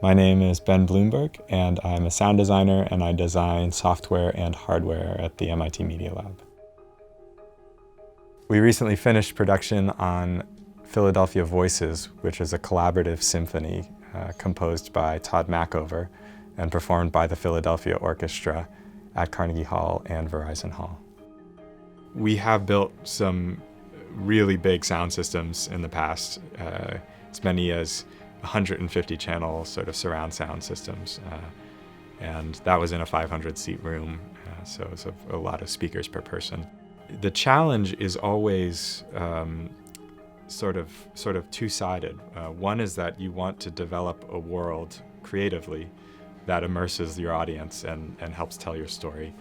My name is Ben Bloomberg, and I'm a sound designer, and I design software and hardware at the MIT Media Lab. We recently finished production on Philadelphia Voices, which is a collaborative symphony composed by Todd Mackover and performed by the Philadelphia Orchestra at Carnegie Hall and Verizon Hall. We have built some really big sound systems in the past, as many as 150 channel sort of surround sound systems. And that was in a 500-seat room, so it's a lot of speakers per person. The challenge is always sort of two-sided. One is that you want to develop a world creatively that immerses your audience and helps tell your story.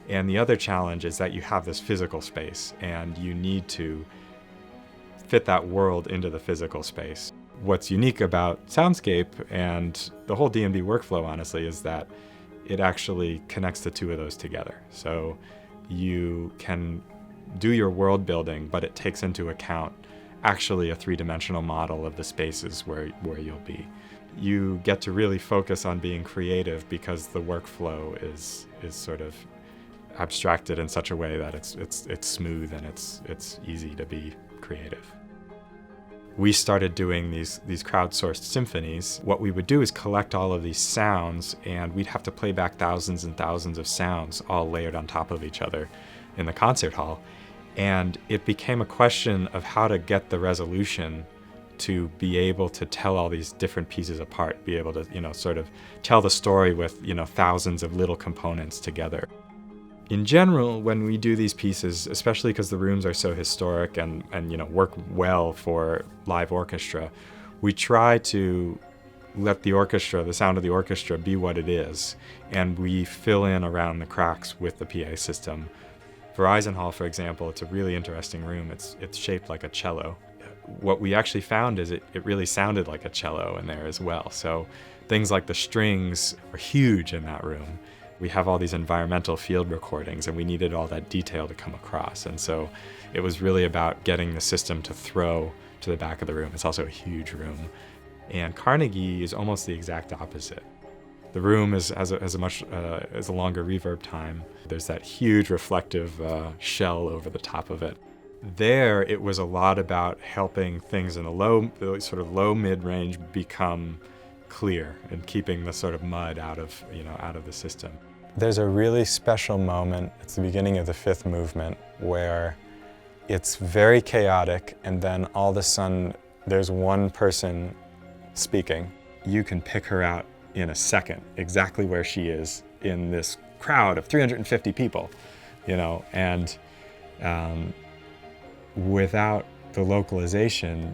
And the other challenge is that you have this physical space and you need to fit that world into the physical space. What's unique about Soundscape and the whole D&B workflow, honestly, is that it actually connects the two of those together. So you can do your world building, but it takes into account actually a three-dimensional model of the spaces where you'll be. You get to really focus on being creative because the workflow is sort of abstracted in such a way that it's smooth and it's easy to be creative. We started doing these crowdsourced symphonies. What we would do is collect all of these sounds, and we'd have to play back thousands and thousands of sounds all layered on top of each other in the concert hall. And it became a question of how to get the resolution to be able to tell all these different pieces apart, be able to, sort of tell the story with, thousands of little components together. In general, when we do these pieces, especially because the rooms are so historic and work well for live orchestra, we try to let the orchestra, the sound of the orchestra, be what it is, and we fill in around the cracks with the PA system. Verizon Hall, for example, it's a really interesting room. It's shaped like a cello. What we actually found is it really sounded like a cello in there as well. So things like the strings are huge in that room. We have all these environmental field recordings, and we needed all that detail to come across. And so it was really about getting the system to throw to the back of the room. It's also a huge room. And Carnegie is almost the exact opposite. The room has a longer reverb time. There's that huge reflective shell over the top of it. There, it was a lot about helping things in the low mid-range become clear and keeping the sort of mud out of the system. There's a really special moment. It's the beginning of the fifth movement where it's very chaotic, and then all of a sudden there's one person speaking. You can pick her out in a second, exactly where she is in this crowd of 350 people, and without the localization,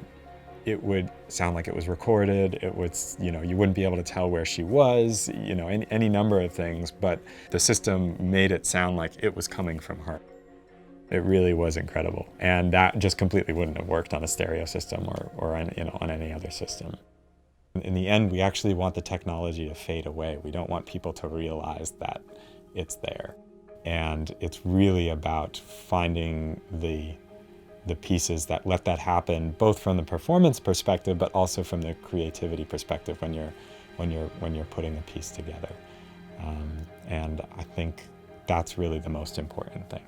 it would sound like it was recorded. It would, you wouldn't be able to tell where she was, any number of things, but the system made it sound like it was coming from her. It really was incredible. And that just completely wouldn't have worked on a stereo system or on any other system. In the end, we actually want the technology to fade away. We don't want people to realize that it's there. And it's really about finding the pieces that let that happen, both from the performance perspective, but also from the creativity perspective when you're putting a piece together. And I think that's really the most important thing.